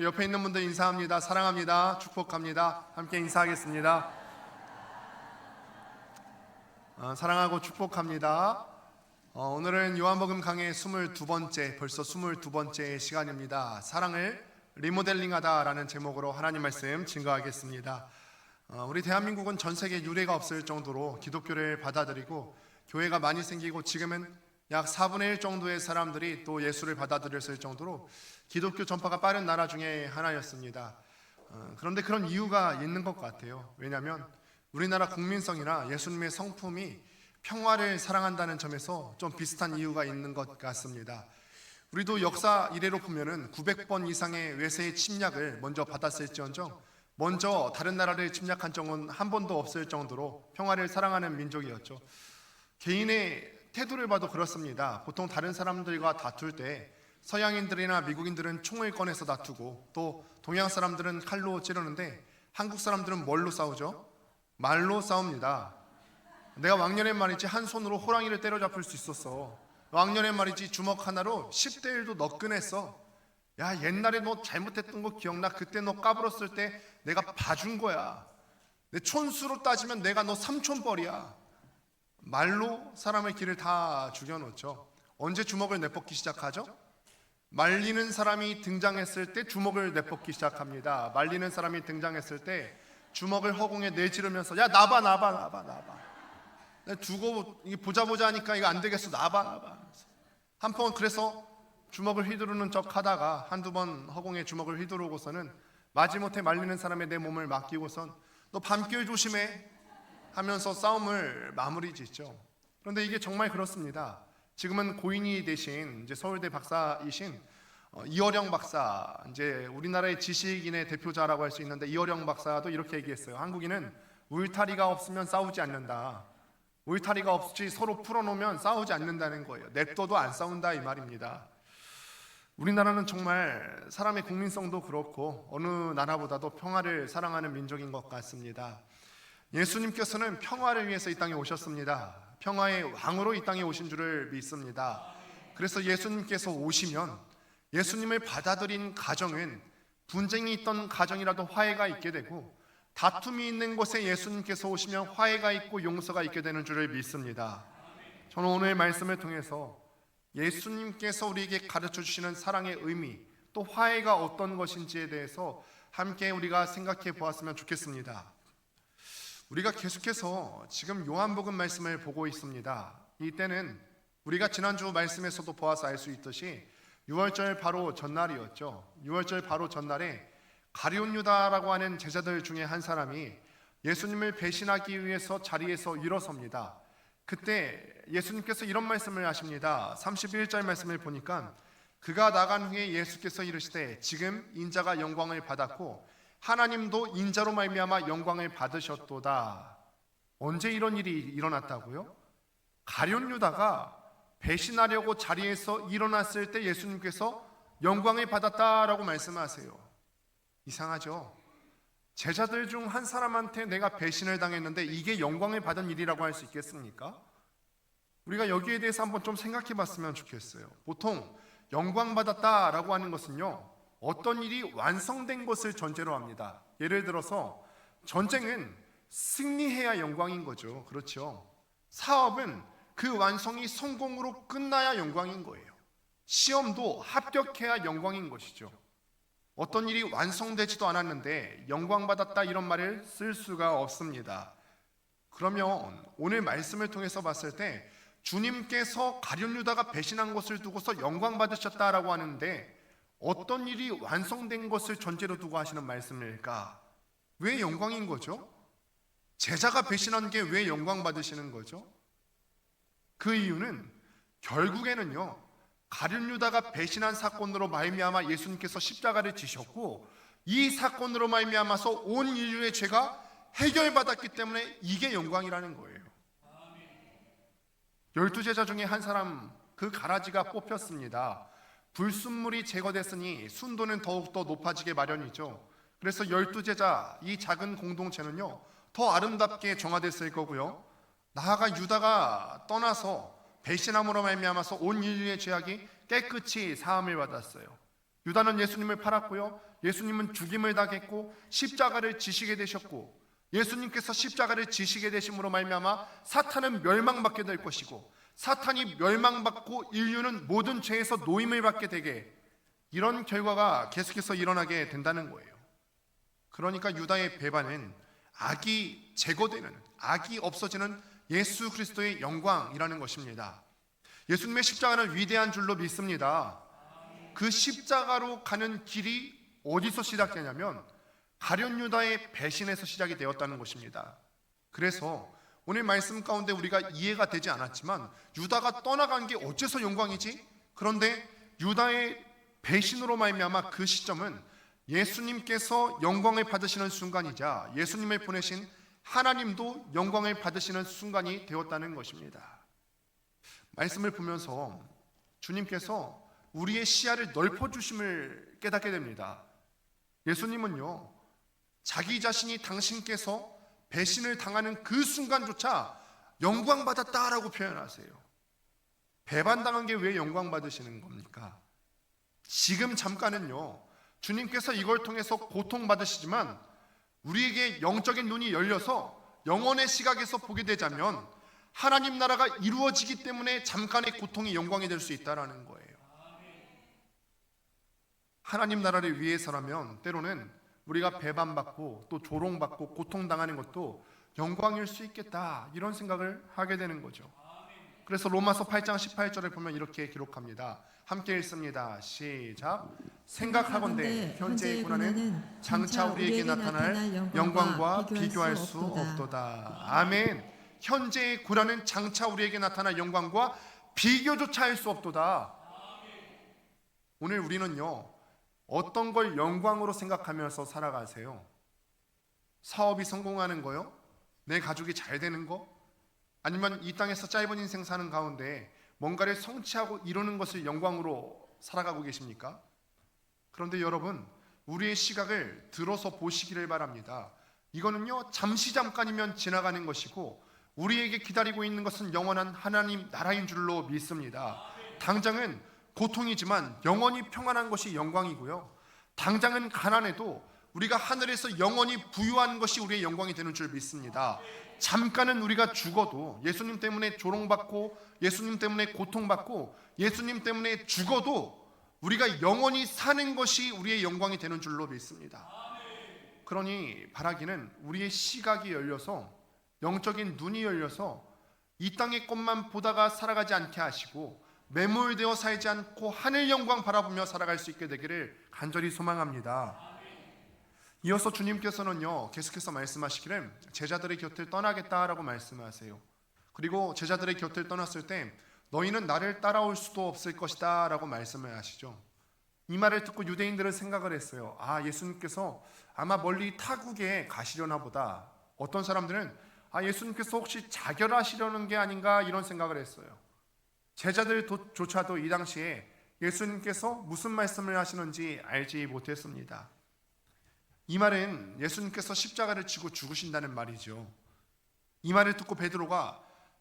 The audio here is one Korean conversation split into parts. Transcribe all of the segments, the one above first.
옆에 있는 분들 인사합니다. 사랑합니다. 축복합니다. 함께 인사하겠습니다. 사랑하고 축복합니다. 오늘은 요한복음 강의 22번째, 벌써 22번째 시간입니다. 사랑을 리모델링하다라는 제목으로 하나님 말씀 증거하겠습니다. 우리 대한민국은 전 세계 유례가 없을 정도로 기독교를 받아들이고 교회가 많이 생기고 지금은 약 4분의 1 정도의 사람들이 또 예수를 받아들였을 정도로 기독교 전파가 빠른 나라 중에 하나였습니다. 그런데 그런 이유가 있는 것 같아요. 왜냐하면 우리나라 국민성이나 예수님의 성품이 평화를 사랑한다는 점에서 좀 비슷한 이유가 있는 것 같습니다. 우리도 역사 이래로 보면은 900번 이상의 외세의 침략을 먼저 받았을지언정 먼저 다른 나라를 침략한 적은 한 번도 없을 정도로 평화를 사랑하는 민족이었죠. 개인의 태도를 봐도 그렇습니다. 보통 다른 사람들과 다툴 때 서양인들이나 미국인들은 총을 꺼내서 다투고 또 동양 사람들은 칼로 찌르는데 한국 사람들은 뭘로 싸우죠? 말로 싸웁니다. 내가 왕년에 말이지 한 손으로 호랑이를 때려잡을 수 있었어. 왕년에 말이지 주먹 하나로 10대 1도 너끈했어. 야, 옛날에 너 잘못했던 거 기억나? 그때 너 까불었을 때 내가 봐준 거야. 내 촌수로 따지면 내가 너 삼촌벌이야. 말로 사람의 길을 다 죽여놓죠. 언제 주먹을 내뻗기 시작하죠? 말리는 사람이 등장했을 때 주먹을 내뻗기 시작합니다. 말리는 사람이 등장했을 때 주먹을 허공에 내지르면서 야, 나봐. 두고 보자 하니까 이거 안 되겠어. 나봐. 한번 그래서 주먹을 휘두르는 척 하다가 한두 번 허공에 주먹을 휘두르고서는 마지못해 말리는 사람의 내 몸을 맡기고선 너 밤길 조심해 하면서 싸움을 마무리 짓죠. 그런데 이게 정말 그렇습니다. 지금은 고인이 되신 이제 서울대 박사이신 이어령 박사, 이제 우리나라의 지식인의 대표자라고 할 수 있는데 이어령 박사도 이렇게 얘기했어요. 한국인은 울타리가 없으면 싸우지 않는다. 울타리가 없이 서로 풀어놓으면 싸우지 않는다는 거예요. 냅둬도 안 싸운다 이 말입니다. 우리나라는 정말 사람의 국민성도 그렇고 어느 나라보다도 평화를 사랑하는 민족인 것 같습니다. 예수님께서는 평화를 위해서 이 땅에 오셨습니다. 평화의 왕으로 이 땅에 오신 줄을 믿습니다. 그래서 예수님께서 오시면 예수님을 받아들인 가정은 분쟁이 있던 가정이라도 화해가 있게 되고 다툼이 있는 곳에 예수님께서 오시면 화해가 있고 용서가 있게 되는 줄을 믿습니다. 저는 오늘 말씀을 통해서 예수님께서 우리에게 가르쳐 주시는 사랑의 의미 또 화해가 어떤 것인지에 대해서 함께 우리가 생각해 보았으면 좋겠습니다. 우리가 계속해서 지금 요한복음 말씀을 보고 있습니다. 이때는 우리가 지난주 말씀에서도 보아서 알 수 있듯이 6월절 바로 전날이었죠. 6월절 바로 전날에 가룟 유다라고 하는 제자들 중에 한 사람이 예수님을 배신하기 위해서 자리에서 일어섭니다. 그때 예수님께서 이런 말씀을 하십니다. 31절 말씀을 보니까 그가 나간 후에 예수께서 이르시되 지금 인자가 영광을 받았고 하나님도 인자로 말미암아 영광을 받으셨도다. 언제 이런 일이 일어났다고요? 가룟 유다가 배신하려고 자리에서 일어났을 때 예수님께서 영광을 받았다라고 말씀하세요. 이상하죠? 제자들 중 한 사람한테 내가 배신을 당했는데 이게 영광을 받은 일이라고 할 수 있겠습니까? 우리가 여기에 대해서 한번 좀 생각해 봤으면 좋겠어요. 보통 영광 받았다라고 하는 것은요, 어떤 일이 완성된 것을 전제로 합니다. 예를 들어서 전쟁은 승리해야 영광인 거죠. 그렇죠? 사업은 그 완성이 성공으로 끝나야 영광인 거예요. 시험도 합격해야 영광인 것이죠. 어떤 일이 완성되지도 않았는데 영광 받았다 이런 말을 쓸 수가 없습니다. 그러면 오늘 말씀을 통해서 봤을 때 주님께서 가룟 유다가 배신한 것을 두고서 영광 받으셨다라고 하는데 어떤 일이 완성된 것을 전제로 두고 하시는 말씀일까? 왜 영광인 거죠? 제자가 배신한 게 왜 영광 받으시는 거죠? 그 이유는 결국에는요, 가룟 유다가 배신한 사건으로 말미암아 예수님께서 십자가를 지셨고 이 사건으로 말미암아서 온 인류의 죄가 해결받았기 때문에 이게 영광이라는 거예요. 12제자 중에 한 사람 그 가라지가 뽑혔습니다. 불순물이 제거됐으니 순도는 더욱더 높아지게 마련이죠. 그래서 12제자 이 작은 공동체는요 더 아름답게 정화됐을 거고요, 나아가 유다가 떠나서 배신함으로 말미암아서 온 인류의 죄악이 깨끗이 사함을 받았어요. 유다는 예수님을 팔았고요, 예수님은 죽임을 당했고 십자가를 지시게 되셨고, 예수님께서 십자가를 지시게 되심으로 말미암아 사탄은 멸망받게 될 것이고, 사탄이 멸망받고 인류는 모든 죄에서 노임을 받게 되게, 이런 결과가 계속해서 일어나게 된다는 거예요. 그러니까 유다의 배반은 악이 제거되는, 악이 없어지는 예수 그리스도의 영광이라는 것입니다. 예수님의 십자가는 위대한 줄로 믿습니다. 그 십자가로 가는 길이 어디서 시작되냐면 가룟 유다의 배신에서 시작이 되었다는 것입니다. 그래서 오늘 말씀 가운데 우리가 이해가 되지 않았지만, 유다가 떠나간 게 어째서 영광이지? 그런데 유다의 배신으로 말미암아 그 시점은 예수님께서 영광을 받으시는 순간이자 예수님을 보내신 하나님도 영광을 받으시는 순간이 되었다는 것입니다. 말씀을 보면서 주님께서 우리의 시야를 넓혀주심을 깨닫게 됩니다. 예수님은요, 자기 자신이 당신께서 배신을 당하는 그 순간조차 영광받았다라고 표현하세요. 배반당한 게 왜 영광받으시는 겁니까? 지금 잠깐은요, 주님께서 이걸 통해서 고통받으시지만 우리에게 영적인 눈이 열려서 영혼의 시각에서 보게 되자면 하나님 나라가 이루어지기 때문에 잠깐의 고통이 영광이 될 수 있다는 거예요. 하나님 나라를 위해서라면 때로는 우리가 배반받고 또 조롱받고 고통당하는 것도 영광일 수 있겠다, 이런 생각을 하게 되는 거죠. 그래서 로마서 8장 18절을 보면 이렇게 기록합니다. 함께 읽습니다. 시작. 생각하건대 현재의 고난은 장차 우리에게 나타날 영광과 비교할 수 없도다. 아멘. 현재의 고난은 장차 우리에게 나타날 영광과 비교조차 할 수 없도다. 오늘 우리는요, 어떤 걸 영광으로 생각하면서 살아가세요? 사업이 성공하는 거요? 내 가족이 잘 되는 거? 아니면 이 땅에서 짧은 인생 사는 가운데 뭔가를 성취하고 이루는 것을 영광으로 살아가고 계십니까? 그런데 여러분, 우리의 시각을 들어서 보시기를 바랍니다. 이거는요, 잠깐이면 지나가는 것이고 우리에게 기다리고 있는 것은 영원한 하나님 나라인 줄로 믿습니다. 당장은 고통이지만 영원히 평안한 것이 영광이고요, 당장은 가난해도 우리가 하늘에서 영원히 부유한 것이 우리의 영광이 되는 줄 믿습니다. 잠깐은 우리가 죽어도, 예수님 때문에 조롱받고 예수님 때문에 고통받고 예수님 때문에 죽어도 우리가 영원히 사는 것이 우리의 영광이 되는 줄로 믿습니다. 그러니 바라기는 우리의 시각이 열려서, 영적인 눈이 열려서 이 땅의 것만 보다가 살아가지 않게 하시고 매몰되어 살지 않고 하늘 영광 바라보며 살아갈 수 있게 되기를 간절히 소망합니다. 이어서 주님께서는요, 계속해서 말씀하시기를 제자들의 곁을 떠나겠다라고 말씀하세요. 그리고 제자들의 곁을 떠났을 때 너희는 나를 따라올 수도 없을 것이다 라고 말씀을 하시죠. 이 말을 듣고 유대인들은 생각을 했어요. 예수님께서 아마 멀리 타국에 가시려나 보다. 어떤 사람들은 예수님께서 혹시 자결하시려는 게 아닌가, 이런 생각을 했어요. 제자들조차도 이 당시에 예수님께서 무슨 말씀을 하시는지 알지 못했습니다. 이 말은 예수님께서 십자가를 지고 죽으신다는 말이죠. 이 말을 듣고 베드로가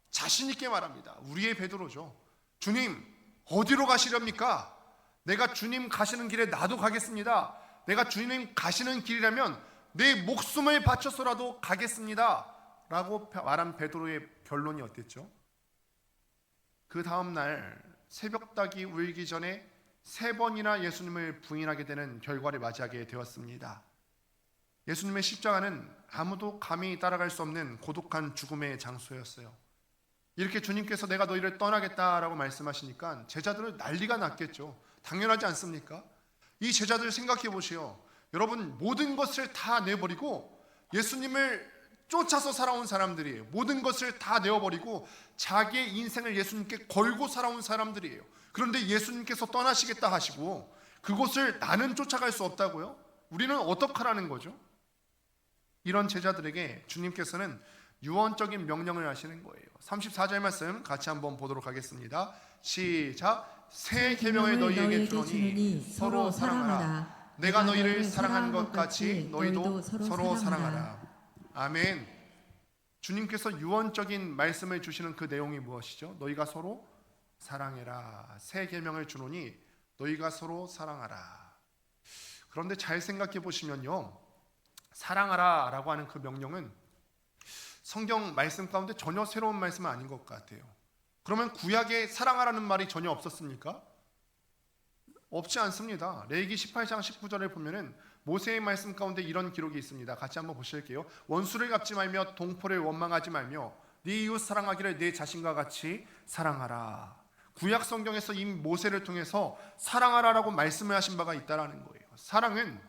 자신 있게 말합니다. 우리의 베드로죠. 주님, 어디로 가시렵니까? 내가 주님 가시는 길에 나도 가겠습니다. 내가 주님 가시는 길이라면 내 목숨을 바쳐서라도 가겠습니다 라고 말한 베드로의 결론이 어땠죠? 그 다음날 새벽닭이 울기 전에 3번이나 예수님을 부인하게 되는 결과를 맞이하게 되었습니다. 예수님의 십자가는 아무도 감히 따라갈 수 없는 고독한 죽음의 장소였어요. 이렇게 주님께서 내가 너희를 떠나겠다라고 말씀하시니까 제자들은 난리가 났겠죠. 당연하지 않습니까? 이 제자들 생각해 보세요. 여러분, 모든 것을 다 내버리고 예수님을 쫓아서 살아온 사람들이에요. 모든 것을 다 내어버리고 자기의 인생을 예수님께 걸고 살아온 사람들이에요. 그런데 예수님께서 떠나시겠다 하시고 그곳을 나는 쫓아갈 수 없다고요? 우리는 어떡하라는 거죠? 이런 제자들에게 주님께서는 유언적인 명령을 하시는 거예요. 34절 말씀 같이 한번 보도록 하겠습니다. 시작. 새 계명을 너희에게 주노니 서로 사랑하라. 내가 너희를 사랑한 것 같이 너희도 서로 사랑하라. 아멘. 주님께서 유언적인 말씀을 주시는 그 내용이 무엇이죠? 너희가 서로 사랑해라. 새 계명을 주노니 너희가 서로 사랑하라. 그런데 잘 생각해 보시면요, 사랑하라 라고 하는 그 명령은 성경 말씀 가운데 전혀 새로운 말씀은 아닌 것 같아요. 그러면 구약에 사랑하라는 말이 전혀 없었습니까? 없지 않습니다. 레위기 18장 19절에 보면은 모세의 말씀 가운데 이런 기록이 있습니다. 같이 한번 보실게요. 원수를 갚지 말며 동포를 원망하지 말며 네 이웃 사랑하기를 내 자신과 같이 사랑하라. 구약 성경에서 이미 모세를 통해서 사랑하라라고 말씀을 하신 바가 있다라는 거예요. 사랑은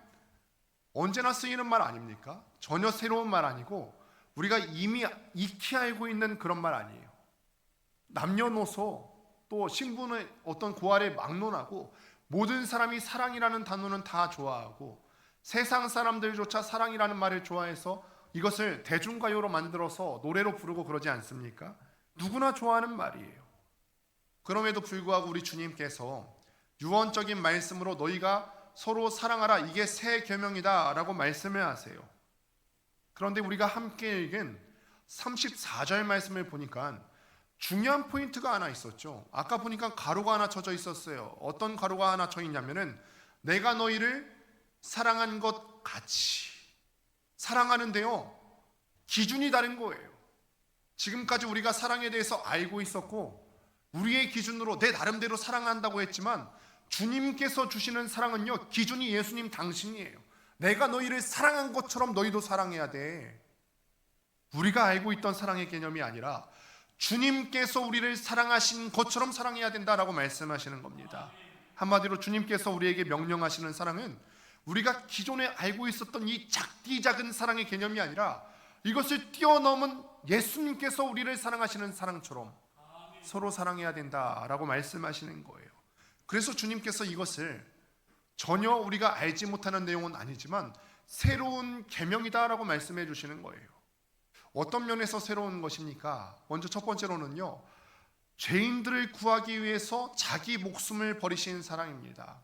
언제나 쓰이는 말 아닙니까? 전혀 새로운 말 아니고 우리가 이미 익히 알고 있는 그런 말 아니에요. 남녀노소 또 신분의 어떤 고하를 막론하고 모든 사람이 사랑이라는 단어는 다 좋아하고 세상 사람들조차 사랑이라는 말을 좋아해서 이것을 대중가요로 만들어서 노래로 부르고 그러지 않습니까? 누구나 좋아하는 말이에요. 그럼에도 불구하고 우리 주님께서 유언적인 말씀으로 너희가 서로 사랑하라, 이게 새 계명이다 라고 말씀을 하세요. 그런데 우리가 함께 읽은 34절 말씀을 보니까 중요한 포인트가 하나 있었죠. 아까 보니까 가로가 하나 쳐져 있었어요. 어떤 가로가 하나 쳐 있냐면은 내가 너희를 사랑한 것 같이. 사랑하는데요, 기준이 다른 거예요. 지금까지 우리가 사랑에 대해서 알고 있었고 우리의 기준으로 내 나름대로 사랑한다고 했지만 주님께서 주시는 사랑은요, 기준이 예수님 당신이에요. 내가 너희를 사랑한 것처럼 너희도 사랑해야 돼. 우리가 알고 있던 사랑의 개념이 아니라 주님께서 우리를 사랑하신 것처럼 사랑해야 된다라고 말씀하시는 겁니다. 한마디로 주님께서 우리에게 명령하시는 사랑은 우리가 기존에 알고 있었던 이 작디 작은 사랑의 개념이 아니라 이것을 뛰어넘은 예수님께서 우리를 사랑하시는 사랑처럼 서로 사랑해야 된다라고 말씀하시는 거예요. 그래서 주님께서 이것을 전혀 우리가 알지 못하는 내용은 아니지만 새로운 계명이다라고 말씀해 주시는 거예요. 어떤 면에서 새로운 것입니까? 먼저 첫 번째로는요, 죄인들을 구하기 위해서 자기 목숨을 버리신 사랑입니다.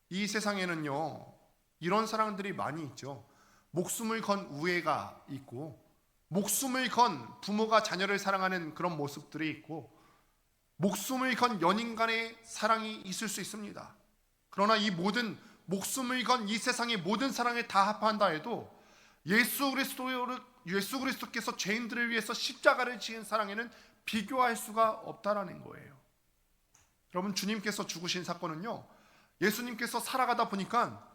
이 세상에는요, 이런 사랑들이 많이 있죠. 목숨을 건 우애가 있고 목숨을 건 부모가 자녀를 사랑하는 그런 모습들이 있고 목숨을 건 연인 간의 사랑이 있을 수 있습니다. 그러나 이 모든 목숨을 건 이 세상의 모든 사랑을 다 합한다 해도 예수 그리스도께서 죄인들을 위해서 십자가를 지은 사랑에는 비교할 수가 없다라는 거예요. 여러분, 주님께서 죽으신 사건은요, 예수님께서 살아가다 보니까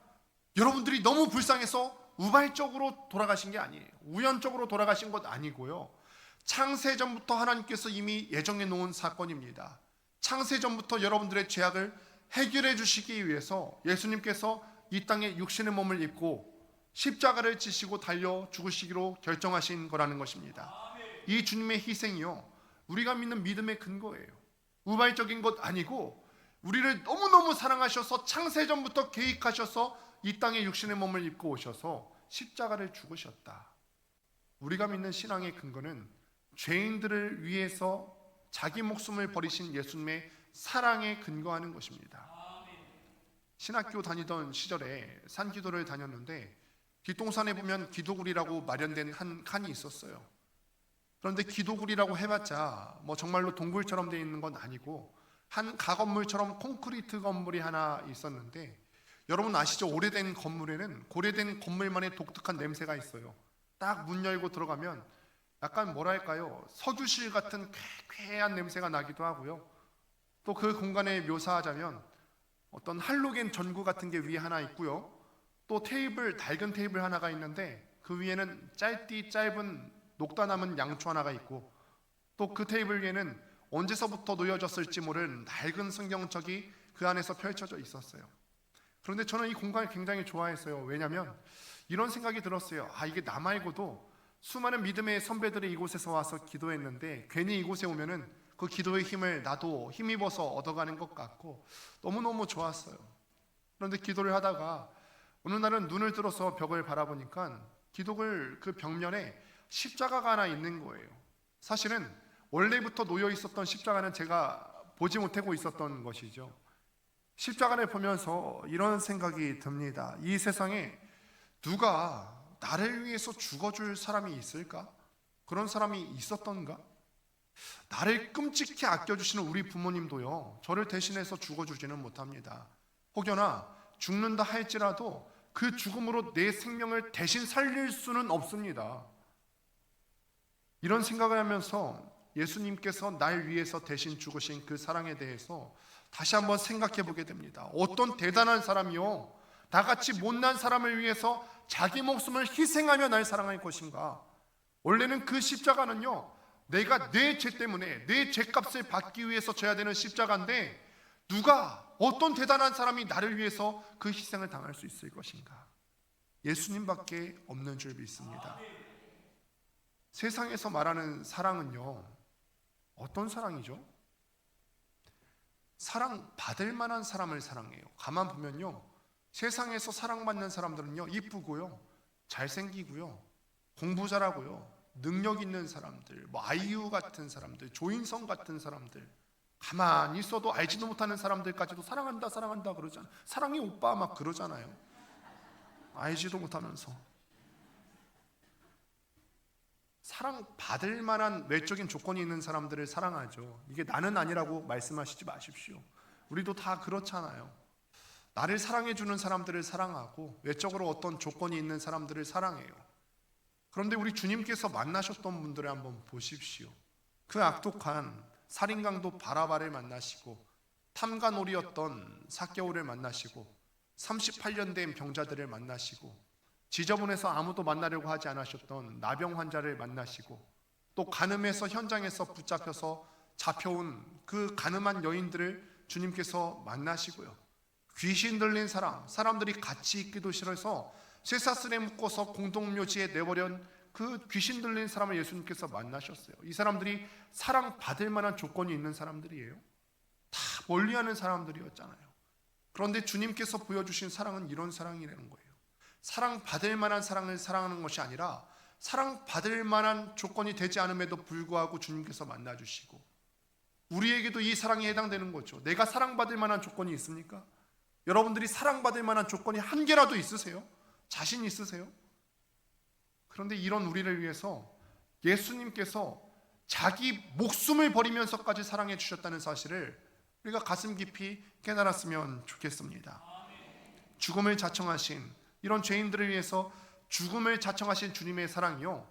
여러분들이 너무 불쌍해서 우발적으로 돌아가신 게 아니에요. 우연적으로 돌아가신 것 아니고요, 창세전부터 하나님께서 이미 예정해 놓은 사건입니다. 창세전부터 여러분들의 죄악을 해결해 주시기 위해서 예수님께서 이 땅에 육신의 몸을 입고 십자가를 지시고 달려 죽으시기로 결정하신 거라는 것입니다. 이 주님의 희생이요, 우리가 믿는 믿음의 근거예요. 우발적인 것 아니고 우리를 너무너무 사랑하셔서 창세전부터 계획하셔서 이 땅에 육신의 몸을 입고 오셔서 십자가를 죽으셨다. 우리가 믿는 신앙의 근거는 죄인들을 위해서 자기 목숨을 버리신 예수님의 사랑에 근거하는 것입니다. 신학교 다니던 시절에 산기도를 다녔는데 뒷동산에 보면 기도굴이라고 마련된 한 칸이 있었어요. 그런데 기도굴이라고 해봤자 뭐 정말로 동굴처럼 되어 있는 건 아니고 한 가건물처럼 콘크리트 건물이 하나 있었는데, 여러분 아시죠? 오래된 건물에는 오래된 건물만의 독특한 냄새가 있어요. 딱 문 열고 들어가면 약간 뭐랄까요, 석유실 같은 쾌쾌한 냄새가 나기도 하고요. 또 그 공간에 묘사하자면 어떤 할로겐 전구 같은 게 위에 하나 있고요, 또 테이블, 낡은 테이블 하나가 있는데 그 위에는 짧은 녹다 남은 양초 하나가 있고, 또 그 테이블 위에는 언제서부터 놓여졌을지 모르는 낡은 성경책이 그 안에서 펼쳐져 있었어요. 그런데 저는 이 공간을 굉장히 좋아했어요. 왜냐하면 이런 생각이 들었어요. 이게 나 말고도 수많은 믿음의 선배들이 이곳에서 와서 기도했는데 괜히 이곳에 오면은 그 기도의 힘을 나도 힘입어서 얻어가는 것 같고 너무너무 좋았어요. 그런데 기도를 하다가 어느 날은 눈을 들어서 벽을 바라보니까 기도글 그 벽면에 십자가가 하나 있는 거예요. 사실은 원래부터 놓여 있었던 십자가는 제가 보지 못하고 있었던 것이죠. 십자가를 보면서 이런 생각이 듭니다. 이 세상에 누가 나를 위해서 죽어줄 사람이 있을까? 그런 사람이 있었던가? 나를 끔찍히 아껴주시는 우리 부모님도요, 저를 대신해서 죽어주지는 못합니다. 혹여나 죽는다 할지라도 그 죽음으로 내 생명을 대신 살릴 수는 없습니다. 이런 생각을 하면서 예수님께서 날 위해서 대신 죽으신 그 사랑에 대해서 다시 한번 생각해 보게 됩니다. 어떤 대단한 사람이요, 나같이 못난 사람을 위해서 자기 목숨을 희생하며 날 사랑할 것인가. 원래는 그 십자가는요, 내가 내 죄 때문에 내 죄값을 받기 위해서 져야 되는 십자가인데, 누가, 어떤 대단한 사람이 나를 위해서 그 희생을 당할 수 있을 것인가. 예수님밖에 없는 줄 믿습니다. 세상에서 말하는 사랑은요, 어떤 사랑이죠? 사랑받을 만한 사람을 사랑해요. 가만 보면요, 세상에서 사랑받는 사람들은요, 이쁘고요, 잘생기고요, 공부 잘하고요, 능력 있는 사람들, 뭐 아이유 같은 사람들, 조인성 같은 사람들, 가만히 있어도 알지도 못하는 사람들까지도 사랑한다 사랑한다 그러잖아요. 사랑해 오빠 막 그러잖아요. 알지도 못하면서. 사랑받을 만한 외적인 조건이 있는 사람들을 사랑하죠. 이게 나는 아니라고 말씀하시지 마십시오. 우리도 다 그렇잖아요. 나를 사랑해주는 사람들을 사랑하고 외적으로 어떤 조건이 있는 사람들을 사랑해요. 그런데 우리 주님께서 만나셨던 분들을 한번 보십시오. 그 악독한 살인강도 바라바를 만나시고, 탐관오리였던 삭개오를 만나시고, 38년 된 병자들을 만나시고, 지저분해서 아무도 만나려고 하지 않으셨던 나병 환자를 만나시고, 또 간음해서 현장에서 붙잡혀서 잡혀온 그 간음한 여인들을 주님께서 만나시고요, 귀신 들린 사람들이 같이 있기도 싫어서 쇠사슬에 묶어서 공동묘지에 내버린 그 귀신 들린 사람을 예수님께서 만나셨어요. 이 사람들이 사랑받을 만한 조건이 있는 사람들이에요. 다 멀리하는 사람들이었잖아요. 그런데 주님께서 보여주신 사랑은 이런 사랑이라는 거예요. 사랑받을 만한 사랑을 사랑하는 것이 아니라 사랑받을 만한 조건이 되지 않음에도 불구하고 주님께서 만나주시고, 우리에게도 이 사랑이 해당되는 거죠. 내가 사랑받을 만한 조건이 있습니까? 여러분들이 사랑받을 만한 조건이 한 개라도 있으세요? 자신 있으세요? 그런데 이런 우리를 위해서 예수님께서 자기 목숨을 버리면서까지 사랑해 주셨다는 사실을 우리가 가슴 깊이 깨달았으면 좋겠습니다. 죽음을 자청하신, 이런 죄인들을 위해서 죽음을 자청하신 주님의 사랑이요,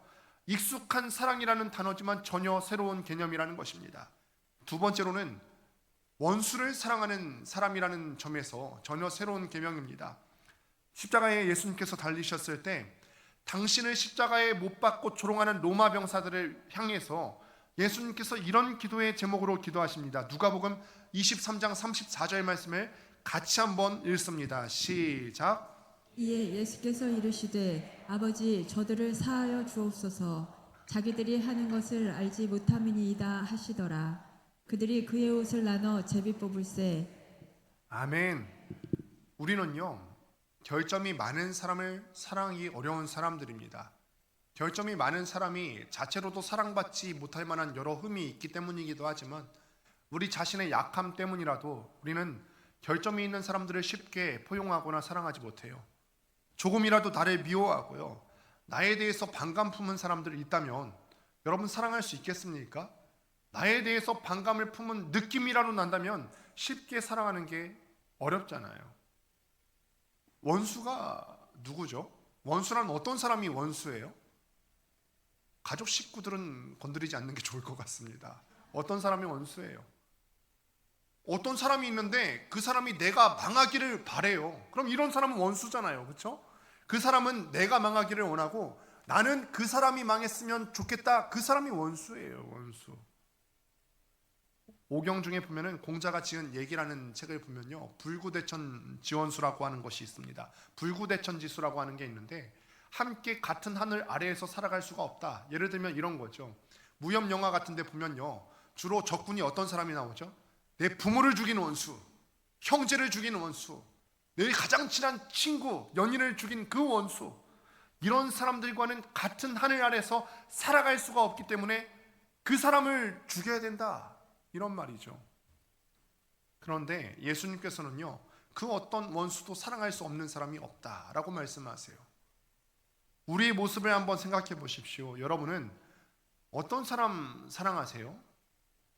익숙한 사랑이라는 단어지만 전혀 새로운 개념이라는 것입니다. 두 번째로는 원수를 사랑하는 사람이라는 점에서 전혀 새로운 계명입니다. 십자가에 예수님께서 달리셨을 때 당신을 십자가에 못 박고 조롱하는 로마 병사들을 향해서 예수님께서 이런 기도의 제목으로 기도하십니다. 누가복음 23장 34절 말씀을 같이 한번 읽습니다. 시작. 이에 예수께서 이르시되 아버지 저들을 사하여 주옵소서, 자기들이 하는 것을 알지 못함이니이다 하시더라. 그들이 그의 옷을 나눠 제비 뽑을세. 아멘. 우리는요, 결점이 많은 사람을 사랑하기 어려운 사람들입니다. 결점이 많은 사람이 자체로도 사랑받지 못할 만한 여러 흠이 있기 때문이기도 하지만, 우리 자신의 약함 때문이라도 우리는 결점이 있는 사람들을 쉽게 포용하거나 사랑하지 못해요. 조금이라도 나를 미워하고요, 나에 대해서 반감 품은 사람들이 있다면 여러분 사랑할 수 있겠습니까? 나에 대해서 반감을 품은 느낌이라도 난다면 쉽게 사랑하는 게 어렵잖아요. 원수가 누구죠? 원수란 어떤 사람이 원수예요? 가족 식구들은 건드리지 않는 게 좋을 것 같습니다. 어떤 사람이 원수예요? 어떤 사람이 있는데 그 사람이 내가 망하기를 바래요. 그럼 이런 사람은 원수잖아요. 그렇죠? 그 사람은 내가 망하기를 원하고 나는 그 사람이 망했으면 좋겠다. 그 사람이 원수예요. 원수. 오경 중에 보면은 공자가 지은 얘기라는 책을 보면요, 불구대천 지원수라고 하는 것이 있습니다. 불구대천지수라고 하는 게 있는데, 함께 같은 하늘 아래에서 살아갈 수가 없다. 예를 들면 이런 거죠. 무협 영화 같은 데 보면요, 주로 적군이 어떤 사람이 나오죠? 내 부모를 죽인 원수, 형제를 죽인 원수, 내 가장 친한 친구, 연인을 죽인 그 원수, 이런 사람들과는 같은 하늘 아래에서 살아갈 수가 없기 때문에 그 사람을 죽여야 된다, 이런 말이죠. 그런데 예수님께서는요, 그 어떤 원수도 사랑할 수 없는 사람이 없다라고 말씀하세요. 우리의 모습을 한번 생각해 보십시오. 여러분은 어떤 사람 사랑하세요?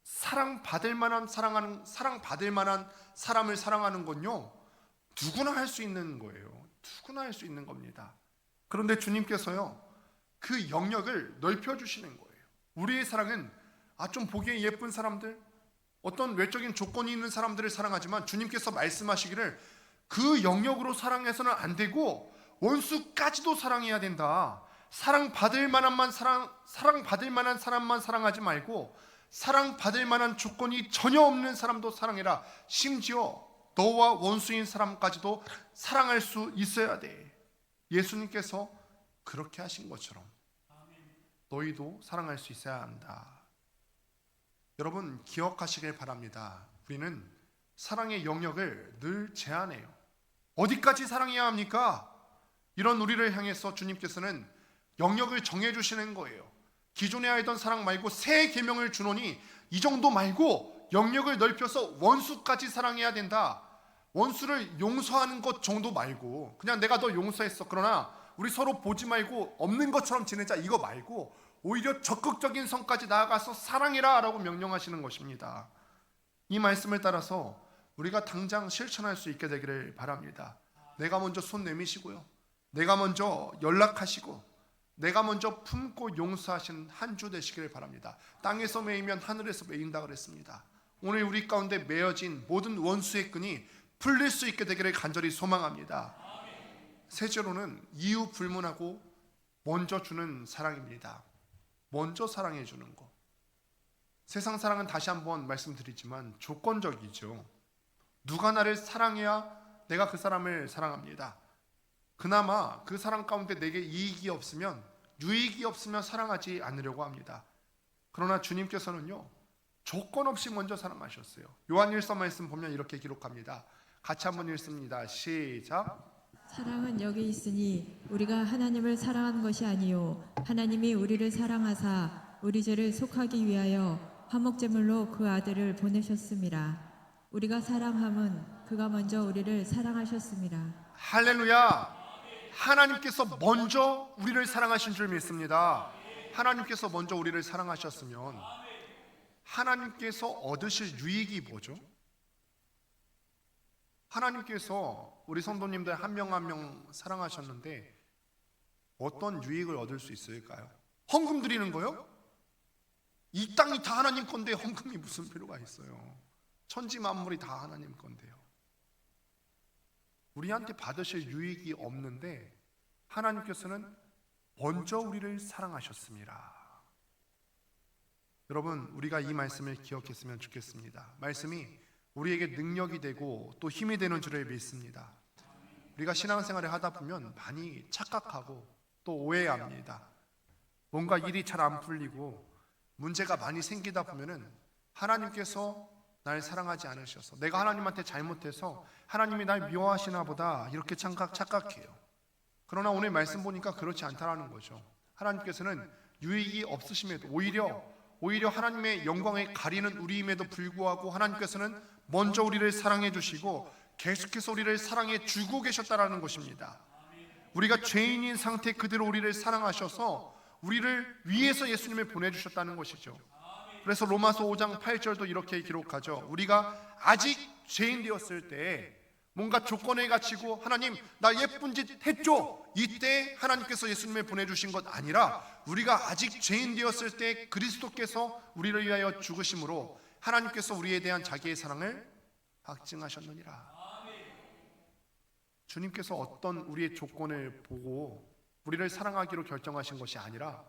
사랑받을 만한 사람을 사랑하는 건요, 누구나 할 수 있는 거예요. 누구나 할 수 있는 겁니다. 그런데 주님께서요, 그 영역을 넓혀주시는 거예요. 우리의 사랑은 좀 보기에 예쁜 사람들, 어떤 외적인 조건이 있는 사람들을 사랑하지만 주님께서 말씀하시기를 그 영역으로 사랑해서는 안 되고 원수까지도 사랑해야 된다. 사랑받을 만한 사람만 사랑하지 말고 사랑받을 만한 조건이 전혀 없는 사람도 사랑해라. 심지어 너와 원수인 사람까지도 사랑할 수 있어야 돼. 예수님께서 그렇게 하신 것처럼 너희도 사랑할 수 있어야 한다. 여러분 기억하시길 바랍니다. 우리는 사랑의 영역을 늘 제한해요. 어디까지 사랑해야 합니까? 이런 우리를 향해서 주님께서는 영역을 정해주시는 거예요. 기존에 알던 사랑 말고 새 계명을 주노니 이 정도 말고 영역을 넓혀서 원수까지 사랑해야 된다. 원수를 용서하는 것 정도 말고 그냥 내가 너 용서했어, 그러나 우리 서로 보지 말고 없는 것처럼 지내자, 이거 말고 오히려 적극적인 선까지 나아가서 사랑해라 라고 명령하시는 것입니다. 이 말씀을 따라서 우리가 당장 실천할 수 있게 되기를 바랍니다. 내가 먼저 손 내미시고요, 내가 먼저 연락하시고 내가 먼저 품고 용서하신 한 주 되시기를 바랍니다. 땅에서 매이면 하늘에서 매인다 그랬습니다. 오늘 우리 가운데 매어진 모든 원수의 끈이 풀릴 수 있게 되기를 간절히 소망합니다. 셋째로는 이유 불문하고 먼저 주는 사랑입니다. 먼저 사랑해 주는 것. 세상 사랑은 다시 한번 말씀드리지만 조건적이죠. 누가 나를 사랑해야 내가 그 사람을 사랑합니다. 그나마 그 사랑 가운데 내게 이익이 없으면, 유익이 없으면 사랑하지 않으려고 합니다. 그러나 주님께서는요, 조건 없이 먼저 사랑하셨어요. 요한일서 말씀 보면 이렇게 기록합니다. 같이 한번 읽습니다. 시작. 사랑은 여기 있으니 우리가 하나님을 사랑한 것이 아니요 하나님이 우리를 사랑하사 우리 죄를 속하기 위하여 화목제물로 그 아들을 보내셨습니다. 우리가 사랑함은 그가 먼저 우리를 사랑하셨습니다. 할렐루야. 하나님께서 먼저 우리를 사랑하신 줄 믿습니다. 하나님께서 먼저 우리를 사랑하셨으면 하나님께서 얻으실 유익이 뭐죠? 하나님께서 우리 성도님들 한 명 한 명 사랑하셨는데 어떤 유익을 얻을 수 있을까요? 헌금 드리는 거요? 이 땅이 다 하나님 건데 헌금이 무슨 필요가 있어요? 천지 만물이 다 하나님 건데요. 우리한테 받으실 유익이 없는데 하나님께서는 먼저 우리를 사랑하셨습니다. 여러분, 우리가 이 말씀을 기억했으면 좋겠습니다. 말씀이 우리에게 능력이 되고 또 힘이 되는 줄을 믿습니다. 우리가 신앙생활을 하다 보면 많이 착각하고 또 오해합니다. 뭔가 일이 잘 안 풀리고 문제가 많이 생기다 보면은 하나님께서 날 사랑하지 않으셔서, 내가 하나님한테 잘못해서 하나님이 날 미워하시나 보다, 이렇게 착각해요. 그러나 오늘 말씀 보니까 그렇지 않다라는 거죠. 하나님께서는 유익이 없으심에도 오히려 하나님의 영광을 가리는 우리임에도 불구하고 하나님께서는 먼저 우리를 사랑해 주시고 계속해서 우리를 사랑해 주고 계셨다라는 것입니다. 우리가 죄인인 상태 그대로 우리를 사랑하셔서 우리를 위해서 예수님을 보내주셨다는 것이죠. 그래서 로마서 5장 8절도 이렇게 기록하죠. 우리가 아직 죄인 되었을 때 뭔가 조건을 갖추고 하나님 나 예쁜 짓 했죠, 이때 하나님께서 예수님을 보내주신 것 아니라 우리가 아직 죄인 되었을 때 그리스도께서 우리를 위하여 죽으심으로 하나님께서 우리에 대한 자기의 사랑을 확증하셨느니라. 주님께서 어떤 우리의 조건을 보고 우리를 사랑하기로 결정하신 것이 아니라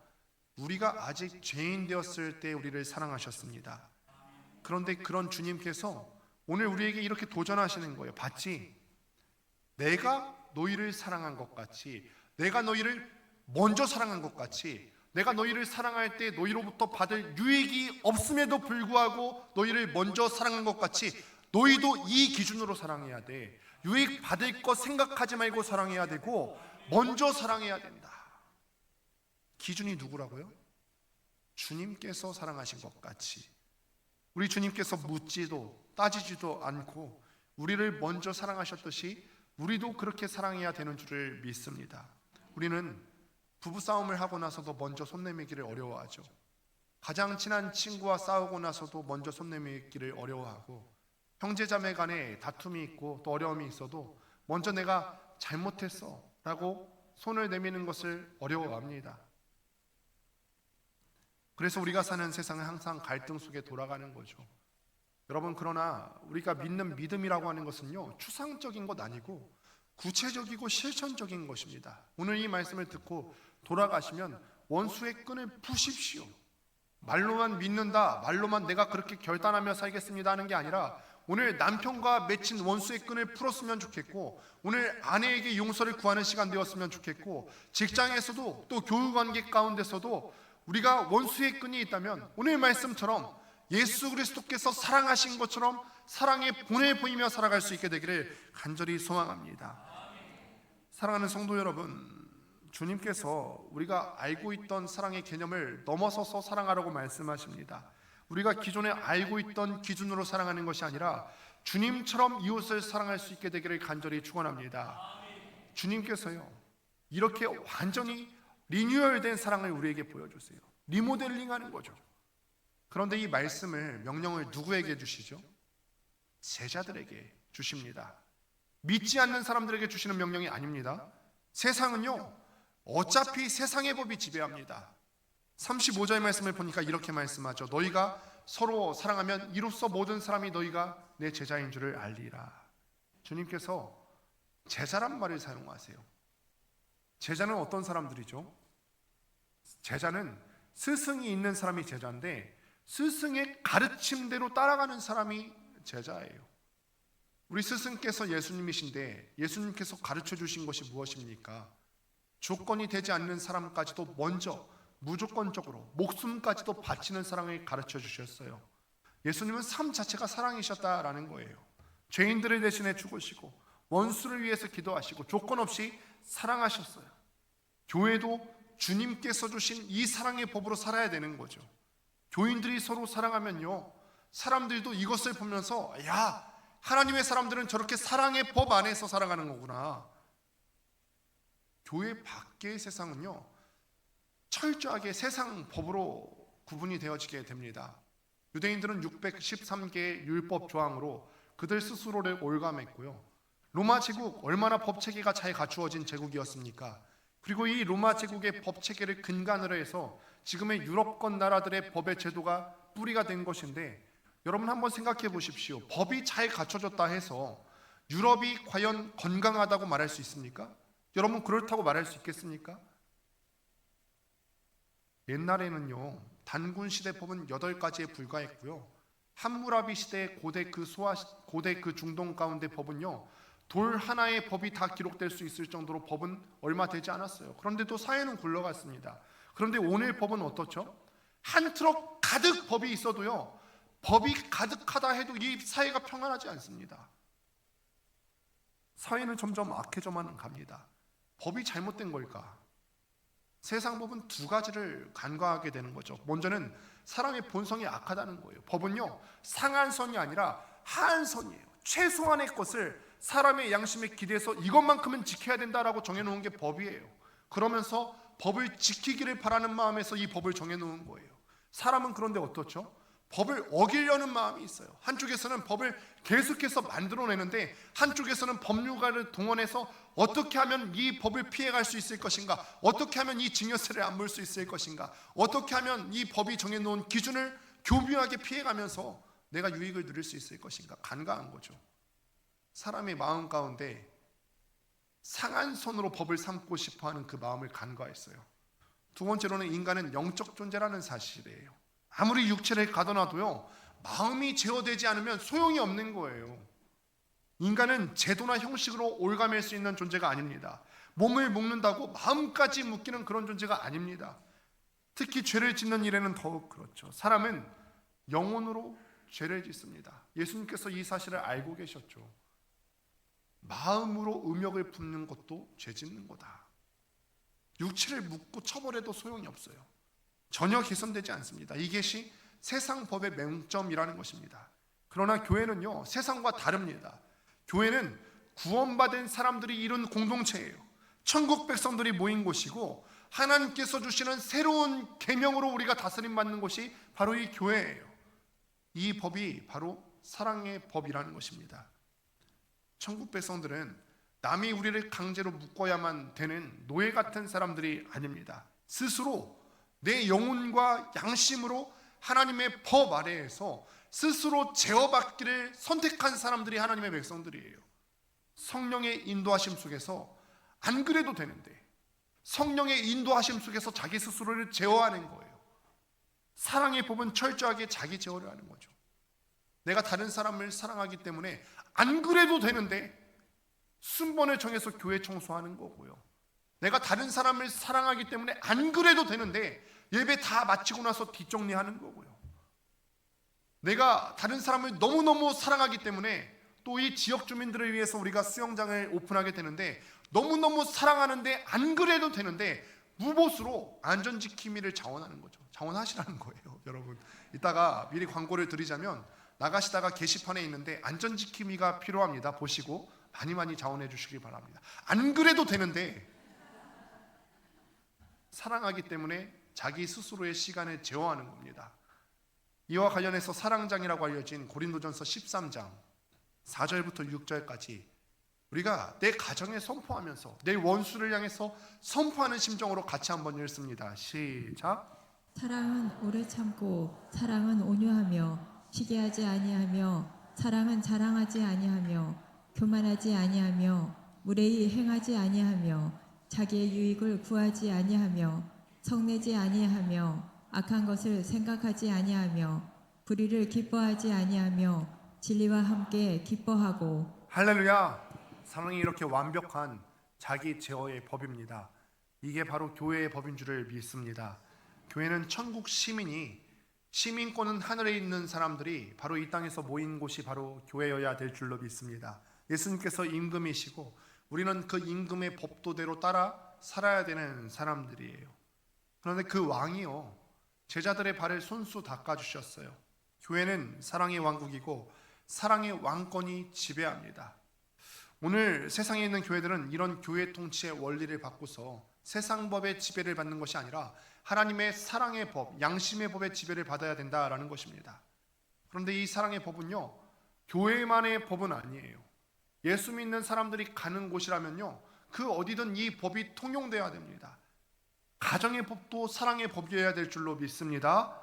우리가 아직 죄인 되었을 때 우리를 사랑하셨습니다. 그런데 그런 주님께서 오늘 우리에게 이렇게 도전하시는 거예요. 봤지? 내가 너희를 사랑한 것 같이, 내가 너희를 먼저 사랑한 것 같이, 내가 너희를 사랑할 때 너희로부터 받을 유익이 없음에도 불구하고 너희를 먼저 사랑한 것 같이 너희도 이 기준으로 사랑해야 돼. 유익 받을 것 생각하지 말고 사랑해야 되고 먼저 사랑해야 된다. 기준이 누구라고요? 주님께서 사랑하신 것 같이 우리 주님께서 묻지도 따지지도 않고 우리를 먼저 사랑하셨듯이 우리도 그렇게 사랑해야 되는 줄을 믿습니다. 우리는 부부싸움을 하고 나서도 먼저 손 내밀기를 어려워하죠. 가장 친한 친구와 싸우고 나서도 먼저 손 내밀기를 어려워하고 형제자매 간에 다툼이 있고 또 어려움이 있어도 먼저 내가 잘못했어 라고 손을 내미는 것을 어려워합니다. 그래서 우리가 사는 세상은 항상 갈등 속에 돌아가는 거죠. 여러분, 그러나 우리가 믿는 믿음이라고 하는 것은요, 추상적인 것 아니고 구체적이고 실천적인 것입니다. 오늘 이 말씀을 듣고 돌아가시면 원수의 끈을 푸십시오. 말로만 믿는다, 말로만 내가 그렇게 결단하며 살겠습니다 하는 게 아니라 오늘 남편과 맺힌 원수의 끈을 풀었으면 좋겠고, 오늘 아내에게 용서를 구하는 시간 되었으면 좋겠고, 직장에서도 또 교우관계 가운데서도 우리가 원수의 끈이 있다면 오늘 말씀처럼 예수 그리스도께서 사랑하신 것처럼 사랑의 본을 보이며 살아갈 수 있게 되기를 간절히 소망합니다. 사랑하는 성도 여러분, 주님께서 우리가 알고 있던 사랑의 개념을 넘어서서 사랑하라고 말씀하십니다. 우리가 기존에 알고 있던 기준으로 사랑하는 것이 아니라 주님처럼 이웃을 사랑할 수 있게 되기를 간절히 축원합니다. 주님께서요, 이렇게 완전히 리뉴얼된 사랑을 우리에게 보여주세요. 리모델링하는 거죠. 그런데 이 말씀을, 명령을 누구에게 주시죠? 제자들에게 주십니다. 믿지 않는 사람들에게 주시는 명령이 아닙니다. 세상은요, 어차피 세상의 법이 지배합니다. 35절 말씀을 보니까 이렇게 말씀하죠. 너희가 서로 사랑하면 이로써 모든 사람이 너희가 내 제자인 줄을 알리라. 주님께서 제자란 말을 사용하세요. 제자는 어떤 사람들이죠? 제자는 스승이 있는 사람이 제자인데 스승의 가르침대로 따라가는 사람이 제자예요. 우리 스승께서 예수님이신데 예수님께서 가르쳐 주신 것이 무엇입니까? 조건이 되지 않는 사람까지도 먼저 무조건적으로 목숨까지도 바치는 사랑을 가르쳐 주셨어요. 예수님은 삶 자체가 사랑이셨다라는 거예요. 죄인들을 대신해 죽으시고 원수를 위해서 기도하시고 조건 없이 사랑하셨어요. 교회도 주님께서 주신 이 사랑의 법으로 살아야 되는 거죠. 교인들이 서로 사랑하면요, 사람들도 이것을 보면서 야, 하나님의 사람들은 저렇게 사랑의 법 안에서 살아가는 거구나. 교회 밖의 세상은요, 철저하게 세상 법으로 구분이 되어지게 됩니다. 유대인들은 613개의 율법 조항으로 그들 스스로를 올감했고요. 로마 제국, 얼마나 법 체계가 잘 갖추어진 제국이었습니까? 그리고 이 로마 제국의 법 체계를 근간으로 해서 지금의 유럽권 나라들의 법의 제도가 뿌리가 된 것인데, 여러분 한번 생각해 보십시오. 법이 잘 갖춰졌다 해서 유럽이 과연 건강하다고 말할 수 있습니까? 여러분, 그렇다고 말할 수 있겠습니까? 옛날에는요, 단군 시대 법은 8가지에 불과했고요. 함무라비 시대의 고대 그 중동 가운데 법은요, 돌 하나의 법이 다 기록될 수 있을 정도로 법은 얼마 되지 않았어요. 그런데도 사회는 굴러갔습니다. 그런데 오늘 법은 어떻죠? 한 트럭 가득 법이 있어도요, 법이 가득하다 해도 이 사회가 평안하지 않습니다. 사회는 점점 악해져만 갑니다. 법이 잘못된 걸까? 세상 법은 2가지를 간과하게 되는 거죠. 먼저는 사람의 본성이 악하다는 거예요. 법은요, 상한선이 아니라 하한선이에요. 최소한의 것을 사람의 양심에 기대서 이것만큼은 지켜야 된다라고 정해놓은 게 법이에요. 그러면서 법을 지키기를 바라는 마음에서 이 법을 정해놓은 거예요. 사람은 그런데 어떻죠? 법을 어기려는 마음이 있어요. 한쪽에서는 법을 계속해서 만들어내는데 한쪽에서는 법률가를 동원해서 어떻게 하면 이 법을 피해갈 수 있을 것인가, 어떻게 하면 이 증여세를 안 물 수 있을 것인가, 어떻게 하면 이 법이 정해놓은 기준을 교묘하게 피해가면서 내가 유익을 누릴 수 있을 것인가. 간과한 거죠. 사람의 마음 가운데 상한선으로 법을 삼고 싶어하는 그 마음을 간과했어요. 2번째로는 인간은 영적 존재라는 사실이에요. 아무리 육체를 가둬놔도요, 마음이 제어되지 않으면 소용이 없는 거예요. 인간은 제도나 형식으로 올가맬 수 있는 존재가 아닙니다. 몸을 묶는다고 마음까지 묶이는 그런 존재가 아닙니다. 특히 죄를 짓는 일에는 더욱 그렇죠. 사람은 영혼으로 죄를 짓습니다. 예수님께서 이 사실을 알고 계셨죠. 마음으로 음욕을 품는 것도 죄 짓는 거다. 육체를 묶고 처벌해도 소용이 없어요. 전혀 개선되지 않습니다. 이것이 세상 법의 맹점이라는 것입니다. 그러나 교회는요, 세상과 다릅니다. 교회는 구원받은 사람들이 이룬 공동체예요. 천국 백성들이 모인 곳이고 하나님께서 주시는 새로운 계명으로 우리가 다스림받는 곳이 바로 이 교회예요. 이 법이 바로 사랑의 법이라는 것입니다. 천국 백성들은 남이 우리를 강제로 묶어야만 되는 노예 같은 사람들이 아닙니다. 스스로 내 영혼과 양심으로 하나님의 법 아래에서 스스로 제어받기를 선택한 사람들이 하나님의 백성들이에요. 성령의 인도하심 속에서 안 그래도 되는데, 성령의 인도하심 속에서 자기 스스로를 제어하는 거예요. 사랑의 법은 철저하게 자기 제어를 하는 거죠. 내가 다른 사람을 사랑하기 때문에 안 그래도 되는데 순번을 정해서 교회 청소하는 거고요. 내가 다른 사람을 사랑하기 때문에 안 그래도 되는데 예배 다 마치고 나서 뒷정리하는 거고요. 내가 다른 사람을 너무너무 사랑하기 때문에 또 이 지역 주민들을 위해서 우리가 수영장을 오픈하게 되는데 너무너무 사랑하는데 안 그래도 되는데 무보수로 안전지킴이를 자원하는 거죠. 자원하시라는 거예요. 여러분, 이따가 미리 광고를 드리자면 나가시다가 게시판에 있는데 안전지킴이가 필요합니다. 보시고 많이 자원해 주시기 바랍니다. 안 그래도 되는데 사랑하기 때문에 자기 스스로의 시간을 제어하는 겁니다. 이와 관련해서 사랑장이라고 알려진 고린도전서 13장 4절부터 6절까지 우리가 내 가정에 선포하면서 내 원수를 향해서 선포하는 심정으로 같이 한번 읽습니다. 시작. 사랑은 오래 참고 사랑은 온유하며 시기하지 아니하며 사랑은 자랑하지 아니하며 교만하지 아니하며 무례히 행하지 아니하며 자기의 유익을 구하지 아니하며 성내지 아니하며 악한 것을 생각하지 아니하며 불의를 기뻐하지 아니하며 진리와 함께 기뻐하고. 할렐루야. 사랑이 이렇게 완벽한 자기 제어의 법입니다. 이게 바로 교회의 법인 줄을 믿습니다. 교회는 천국 시민이, 시민권은 하늘에 있는 사람들이 바로 이 땅에서 모인 곳이 바로 교회여야 될 줄로 믿습니다. 예수님께서 임금이시고 우리는 그 임금의 법도대로 따라 살아야 되는 사람들이에요. 그런데 그 왕이요, 제자들의 발을 손수 닦아주셨어요. 교회는 사랑의 왕국이고 사랑의 왕권이 지배합니다. 오늘 세상에 있는 교회들은 이런 교회 통치의 원리를 바꾸서 세상 법의 지배를 받는 것이 아니라 하나님의 사랑의 법, 양심의 법의 지배를 받아야 된다라는 것입니다. 그런데 이 사랑의 법은요, 교회만의 법은 아니에요. 예수 믿는 사람들이 가는 곳이라면요, 그 어디든 이 법이 통용되어야 됩니다. 가정의 법도 사랑의 법이어야 될 줄로 믿습니다.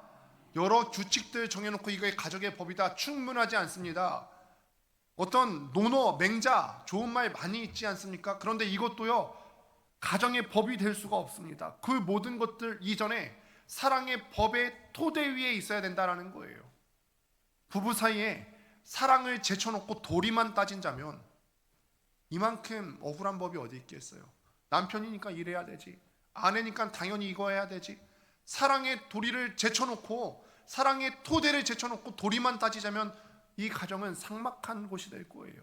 여러 규칙들 정해놓고 이게 가정의 법이다 충분하지 않습니다. 어떤 논어, 맹자, 좋은 말 많이 있지 않습니까? 그런데 이것도요, 가정의 법이 될 수가 없습니다. 그 모든 것들 이전에 사랑의 법의 토대 위에 있어야 된다는 거예요. 부부 사이에 사랑을 제쳐놓고 도리만 따진다면 이만큼 억울한 법이 어디 있겠어요. 남편이니까 이래야 되지, 아내니까 당연히 이거 해야 되지. 사랑의 도리를 제쳐놓고, 사랑의 토대를 제쳐놓고 도리만 따지자면 이 가정은 삭막한 곳이 될 거예요.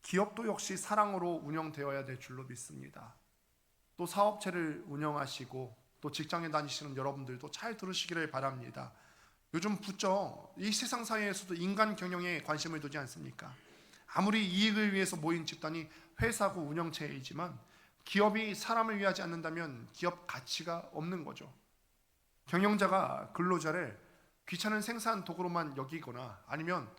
기업도 역시 사랑으로 운영되어야 될 줄로 믿습니다. 또 사업체를 운영하시고 또 직장에 다니시는 여러분들도 잘 들으시기를 바랍니다. 요즘 붙죠. 이 세상 사회에서도 인간 경영에 관심을 두지 않습니까? 아무리 이익을 위해서 모인 집단이 회사고 운영체이지만 기업이 사람을 위하지 않는다면 기업 가치가 없는 거죠. 경영자가 근로자를 귀찮은 생산 도구로만 여기거나 아니면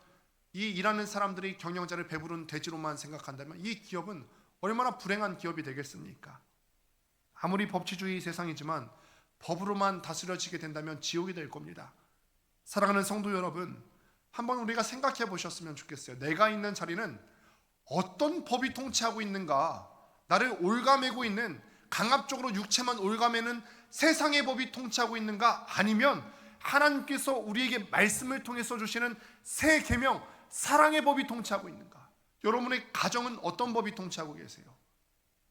이 일하는 사람들이 경영자를 배부른 돼지로만 생각한다면 이 기업은 얼마나 불행한 기업이 되겠습니까? 아무리 법치주의 세상이지만 법으로만 다스려지게 된다면 지옥이 될 겁니다. 사랑하는 성도 여러분, 한번 우리가 생각해 보셨으면 좋겠어요. 내가 있는 자리는 어떤 법이 통치하고 있는가? 나를 올가매고 있는, 강압적으로 육체만 올가매는 세상의 법이 통치하고 있는가? 아니면 하나님께서 우리에게 말씀을 통해서 주시는 새 계명, 사랑의 법이 통치하고 있는가? 여러분의 가정은 어떤 법이 통치하고 계세요?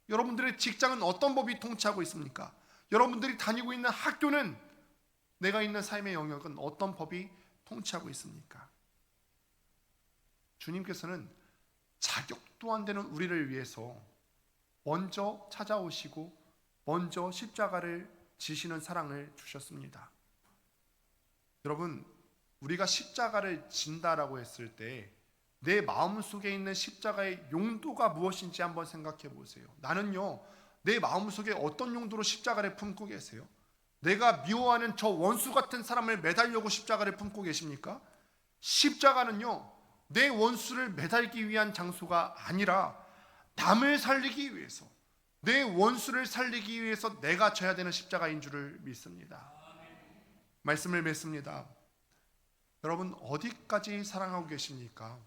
여러분들의 직장은 어떤 법이 통치하고 있습니까? 여러분들이 다니고 있는 학교는, 내가 있는 삶의 영역은 어떤 법이 통치하고 있습니까? 주님께서는 자격도 안 되는 우리를 위해서 먼저 찾아오시고 먼저 십자가를 지시는 사랑을 주셨습니다. 여러분, 우리가 십자가를 진다라고 했을 때 내 마음속에 있는 십자가의 용도가 무엇인지 한번 생각해 보세요. 나는요, 내 마음속에 어떤 용도로 십자가를 품고 계세요? 내가 미워하는 저 원수 같은 사람을 매달려고 십자가를 품고 계십니까? 십자가는요, 내 원수를 매달기 위한 장소가 아니라 남을 살리기 위해서, 내 원수를 살리기 위해서 내가 져야 되는 십자가인 줄을 믿습니다. 말씀을 맺습니다. 여러분, 어디까지 사랑하고 계십니까?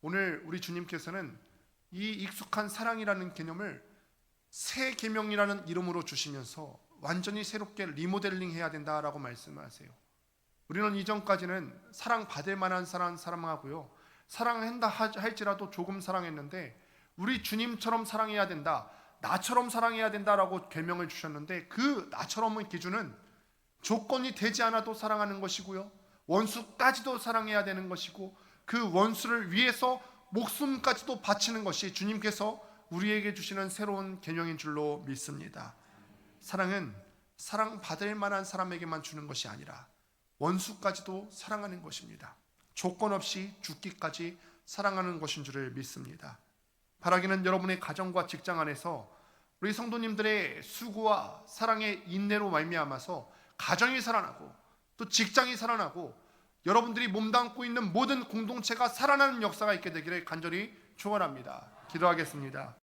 오늘 우리 주님께서는 이 익숙한 사랑이라는 개념을 새 계명이라는 이름으로 주시면서 완전히 새롭게 리모델링 해야 된다라고 말씀하세요. 우리는 이전까지는 사랑받을 만한 사랑하고요, 사랑한다 할지라도 조금 사랑했는데 우리 주님처럼 사랑해야 된다, 나처럼 사랑해야 된다라고 계명을 주셨는데, 그 나처럼의 기준은 조건이 되지 않아도 사랑하는 것이고요, 원수까지도 사랑해야 되는 것이고, 그 원수를 위해서 목숨까지도 바치는 것이 주님께서 우리에게 주시는 새로운 계명인 줄로 믿습니다. 사랑은 사랑받을 만한 사람에게만 주는 것이 아니라 원수까지도 사랑하는 것입니다. 조건 없이 죽기까지 사랑하는 것인 줄을 믿습니다. 바라기는 여러분의 가정과 직장 안에서 우리 성도님들의 수고와 사랑의 인내로 말미암아서 가정이 살아나고 또 직장이 살아나고 여러분들이 몸담고 있는 모든 공동체가 살아나는 역사가 있게 되기를 간절히 축원합니다. 기도하겠습니다.